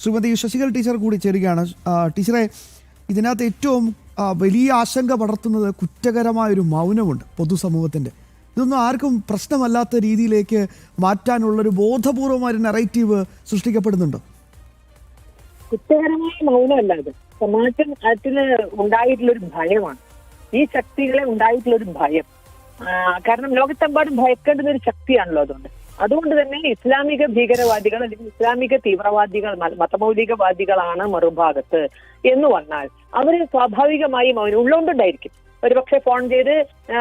Shrimati Sasikala teacher കൂടി ചേരുകയാണ്. ടീച്ചറെ, ഇതിനകത്ത് ഏറ്റവും വലിയ ആശങ്ക പടർത്തുന്നത് കുറ്റകരമായൊരു മൗനമുണ്ട് പൊതുസമൂഹത്തിൻ്റെ. ഇതൊന്നും ആർക്കും പ്രശ്നമല്ലാത്ത രീതിയിലേക്ക് മാറ്റാനുള്ളൊരു ബോധപൂർവമായ നെറേറ്റീവ് സൃഷ്ടിക്കപ്പെടുന്നുണ്ടോ? കുറ്റകരമായ മൗനമല്ലാതെ സമാജത്തിന് ഉണ്ടായിട്ടുള്ളൊരു ഭയമാണ്, ഈ ശക്തികളെ ഉണ്ടായിട്ടുള്ളൊരു ഭയം. കാരണം ലോകത്തെമ്പാടും ഭയക്കേണ്ടുന്ന ഒരു ശക്തിയാണല്ലോ. അതുകൊണ്ട് തന്നെ ഇസ്ലാമിക ഭീകരവാദികൾ അല്ലെങ്കിൽ ഇസ്ലാമിക തീവ്രവാദികൾ, മതമൗലികവാദികളാണ് മറുഭാഗത്ത് എന്ന് വന്നാൽ അവര് സ്വാഭാവികമായി മൗനം ഉള്ളതുകൊണ്ടുണ്ടായിരിക്കും. ഒരുപക്ഷെ ഫോൺ ചെയ്ത്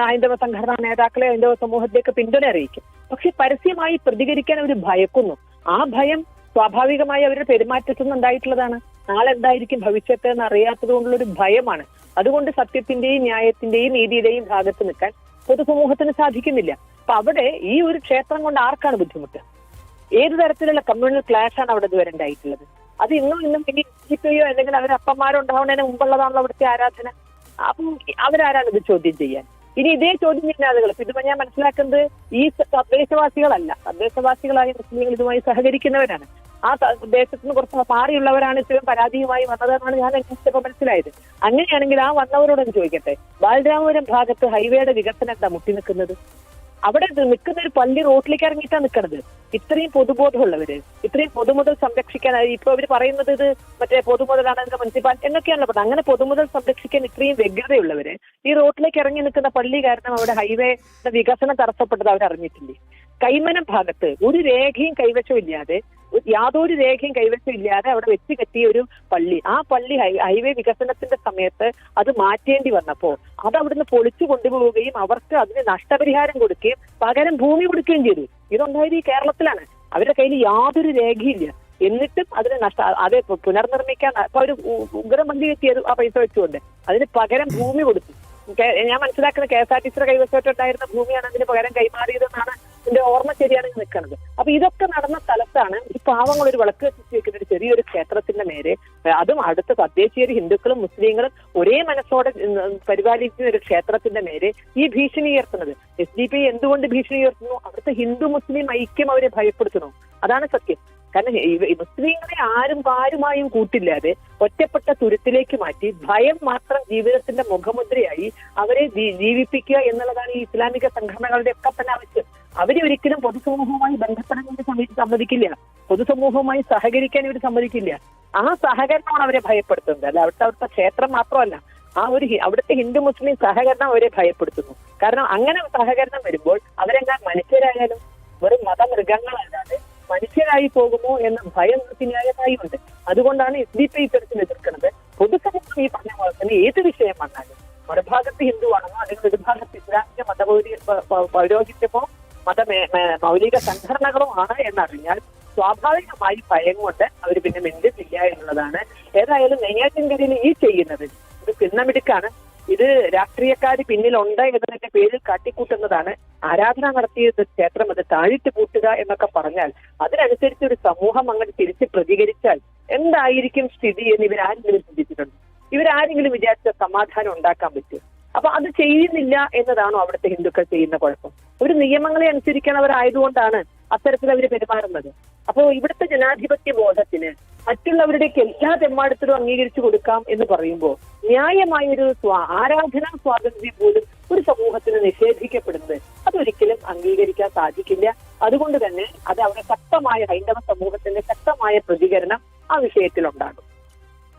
ഹൈന്ദവ സംഘടനാ നേതാക്കളെ, ഹൈന്ദവ സമൂഹത്തേക്ക് പിന്തുണ അറിയിക്കും. പക്ഷെ പരസ്യമായി പ്രതികരിക്കാൻ അവർ ഭയക്കുന്നു. ആ ഭയം സ്വാഭാവികമായി അവരുടെ പെരുമാറ്റത്തിൽ നിന്നുണ്ടായിട്ടുള്ളതാണ്. നാളെ എന്തായിരിക്കും ഭവിഷ്യത്ത് എന്ന് അറിയാത്തത് കൊണ്ടുള്ളൊരു ഭയമാണ്. അതുകൊണ്ട് സത്യത്തിന്റെയും ന്യായത്തിന്റെയും നീതിയുടെയും ഭാഗത്ത് നിൽക്കാൻ പൊതുസമൂഹത്തിന് സാധിക്കുന്നില്ല. അപ്പൊ അവിടെ ഈ ഒരു ക്ഷേത്രം കൊണ്ട് ആർക്കാണ് ബുദ്ധിമുട്ട്? ഏത് തരത്തിലുള്ള കമ്മ്യൂണൽ ക്ലാഷ് ആണ് അവിടെ ഇതുവരെ ഉണ്ടായിട്ടുള്ളത്? അത് ഇന്നും ഇനി യോ അല്ലെങ്കിൽ അവർ അപ്പന്മാരുണ്ടാവുന്നതിന് മുമ്പുള്ളതാണല്ലോ അവിടുത്തെ ആരാധന. അപ്പം അവരാരാണ് ഇത് ചോദ്യം ചെയ്യാൻ? ഇനി ഇതേ ചോദ്യം ചെയ്യുന്ന ആളുകൾ, ഇതിപ്പോ ഞാൻ മനസ്സിലാക്കുന്നത് ഈ തദ്ദേശവാസികളല്ല, തദ്ദേശവാസികളായ മുസ്ലിങ്ങൾ ഇതുമായി സഹകരിക്കുന്നവരാണ്. ആ ദേശത്ത് നിന്ന് കുറച്ച് മാറിയുള്ളവരാണ് ഇത്രയും പരാതിയുമായി വന്നതെന്നാണ് ഞാൻ അന്വേഷിച്ചപ്പോൾ മനസ്സിലായത്. അങ്ങനെയാണെങ്കിൽ ആ വന്നവരോടൊന്ന് ചോദിക്കട്ടെ, ബാലരാമപുരം ഭാഗത്ത് ഹൈവേയുടെ വികസനം എന്താ മുട്ടി നിൽക്കുന്നത്? അവിടെ നിൽക്കുന്ന ഒരു പള്ളി റോട്ടിലേക്ക് ഇറങ്ങിയിട്ടാണ് നിൽക്കുന്നത്. ഇത്രയും പൊതുബോധമുള്ളവര്, ഇത്രയും പൊതുമുതൽ സംരക്ഷിക്കാൻ, ഇപ്പൊ അവര് പറയുന്നത് ഇത് മറ്റേ പൊതുമുതലാണ്, അതിന്റെ മുനിസിപ്പാലിറ്റി എന്നൊക്കെയാണല്ലോ പറഞ്ഞത്. അങ്ങനെ പൊതുമുതൽ സംരക്ഷിക്കാൻ ഇത്രയും വ്യഗ്രതയുള്ളവര് ഈ റോട്ടിലേക്ക് ഇറങ്ങി നിൽക്കുന്ന പള്ളി കാരണം അവിടെ ഹൈവേയുടെ വികസനം തടസ്സപ്പെട്ടത് അവരറിഞ്ഞിട്ടില്ലേ? കൈമനം ഭാഗത്ത് ഒരു രേഖയും കൈവശമില്ലാതെ, യാതൊരു രേഖയും കൈവശമില്ലാതെ അവിടെ വെച്ച് കെട്ടിയ ഒരു പള്ളി, ആ പള്ളി ഹൈവേ വികസനത്തിന്റെ സമയത്ത് അത് മാറ്റേണ്ടി വന്നപ്പോ അത് അവിടുന്ന് പൊളിച്ചു കൊണ്ടുപോവുകയും അവർക്ക് അതിന് നഷ്ടപരിഹാരം കൊടുക്കുകയും പകരം ഭൂമി കൊടുക്കുകയും ചെയ്തു. ഇതുണ്ടായത് ഈ കേരളത്തിലാണ്. അവരുടെ കയ്യിൽ യാതൊരു രേഖയില്ല. എന്നിട്ടും അതിന് അത് പുനർനിർമ്മിക്കാൻ അപ്പൊ ഒരു ഉഗ്രം വണ്ടി കെട്ടിയത് ആ പൈസ വെച്ചുകൊണ്ട് അതിന് പകരം ഭൂമി കൊടുത്തു. ഞാൻ മനസ്സിലാക്കുന്ന KSRTC കൈവശമായിട്ടുണ്ടായിരുന്ന ഭൂമിയാണ് അതിന് പകരം കൈമാറിയതെന്നാണ് എന്റെ ഓർമ്മ ശരിയാണെങ്കിൽ നിൽക്കുന്നത്. അപ്പൊ ഇതൊക്കെ നടന്ന സ്ഥലത്താണ് ഈ പാവങ്ങൾ ഒരു വിളക്ക് വെച്ച് വെക്കുന്ന ഒരു ചെറിയൊരു ക്ഷേത്രത്തിന്റെ നേരെ, അതും അടുത്ത തദ്ദേശീയര് ഹിന്ദുക്കളും മുസ്ലിങ്ങളും ഒരേ മനസ്സോടെ പരിപാലിക്കുന്ന ഒരു ക്ഷേത്രത്തിന്റെ നേരെ ഈ ഭീഷണി ഉയർത്തുന്നത്. SDP എന്തുകൊണ്ട് ഭീഷണി ഉയർത്തുന്നു? അവിടുത്തെ ഹിന്ദു മുസ്ലിം ഐക്യം അവരെ ഭയപ്പെടുത്തുന്നു. അതാണ് സത്യം. കാരണം മുസ്ലിങ്ങളെ ആരുമായും കൂട്ടില്ലാതെ ഒറ്റപ്പെട്ട തുരുത്തിലേക്ക് മാറ്റി ഭയം മാത്രം ജീവിതത്തിന്റെ മുഖമുദ്രയായി അവരെ ജീവിപ്പിക്കുക എന്നുള്ളതാണ് ഈ ഇസ്ലാമിക സംഘടനകളുടെ ഒക്കെ തന്നെ ആവശ്യം. അവരെ ഒരിക്കലും പൊതുസമൂഹവുമായി ബന്ധപ്പെടാൻ ഇവർ സമ്മതിക്കില്ല, പൊതുസമൂഹവുമായി സഹകരിക്കാൻ ഇവർ സമ്മതിക്കില്ല. ആ സഹകരണമാണ് അവരെ ഭയപ്പെടുത്തുന്നത്. അല്ല അവിടുത്തെ ക്ഷേത്രം മാത്രമല്ല, അവിടുത്തെ ഹിന്ദു മുസ്ലിം സഹകരണം അവരെ ഭയപ്പെടുത്തുന്നു. കാരണം അങ്ങനെ സഹകരണം വരുമ്പോൾ അവരെല്ലാം മനുഷ്യരായാലും വെറും മതമൃഗങ്ങളല്ലാതെ മനുഷ്യരായി പോകുമോ എന്ന ഭയം ന്യായമായി ഉണ്ട്. അതുകൊണ്ടാണ് SDP ഇത്തരത്തിൽ എതിർക്കുന്നത്. പൊതുസമൂഹം ഈ പറഞ്ഞ പോലെ തന്നെ ഏത് വിഷയം വന്നാലും മറുഭാഗത്ത് ഹിന്ദുവാണെന്നോ അല്ലെങ്കിൽ ഒരു ഭാഗത്ത് ഇസ്ലാമിക പൗരോഹിത്യമോ മൗലിക സംഘടനകളോ ആണ് എന്നറിഞ്ഞാൽ സ്വാഭാവികമായി ഭയം കൊണ്ട് അവർ പിന്നെ മിണ്ടുന്നില്ല എന്നുള്ളതാണ്. ഏതായാലും നെയ്യാറ്റിൻകരയിൽ ഈ ചെയ്യുന്നത് ഇത് പിന്നമിടുക്കാണ്. ഇത് രാഷ്ട്രീയക്കാര് പിന്നിലുണ്ട് എന്നതിന്റെ പേരിൽ കാട്ടിക്കൂട്ടുന്നതാണ്. ആരാധന നടത്തിയ ക്ഷേത്രം അത് താഴിട്ട് പൂട്ടുക എന്നൊക്കെ പറഞ്ഞാൽ അതിനനുസരിച്ച് ഒരു സമൂഹം അങ്ങനെ തിരിച്ച് പ്രതികരിച്ചാൽ എന്തായിരിക്കും സ്ഥിതി എന്ന് ഇവരാരെങ്കിലും ചിന്തിച്ചിട്ടുണ്ട്? ഇവരാരെങ്കിലും വിചാരിച്ച സമാധാനം ഉണ്ടാക്കാൻ പറ്റും? അപ്പൊ അത് ചെയ്യുന്നില്ല എന്നതാണോ അവിടുത്തെ ഹിന്ദുക്കൾ ചെയ്യുന്ന കുഴപ്പം? ഒരു നിയമങ്ങളെ അനുസരിക്കുന്നവരായതുകൊണ്ടാണ് അത്തരത്തിൽ അവർ പെരുമാറുന്നത്. അപ്പോ ഇവിടുത്തെ ജനാധിപത്യ ബോധത്തിന് മറ്റുള്ളവരുടെയൊക്കെ എല്ലാ തെമ്മാടത്തിലും അംഗീകരിച്ചു കൊടുക്കാം എന്ന് പറയുമ്പോൾ ന്യായമായൊരു ആരാധനാ സ്വാതന്ത്ര്യം പോലും ഒരു സമൂഹത്തിന് നിഷേധിക്കപ്പെടുന്നത് അതൊരിക്കലും അംഗീകരിക്കാൻ സാധിക്കില്ല. അതുകൊണ്ട് തന്നെ അത് അവിടെ ശക്തമായ ഹൈന്ദവ സമൂഹത്തിന്റെ ശക്തമായ പ്രതികരണം ആ വിഷയത്തിലുണ്ടാകും.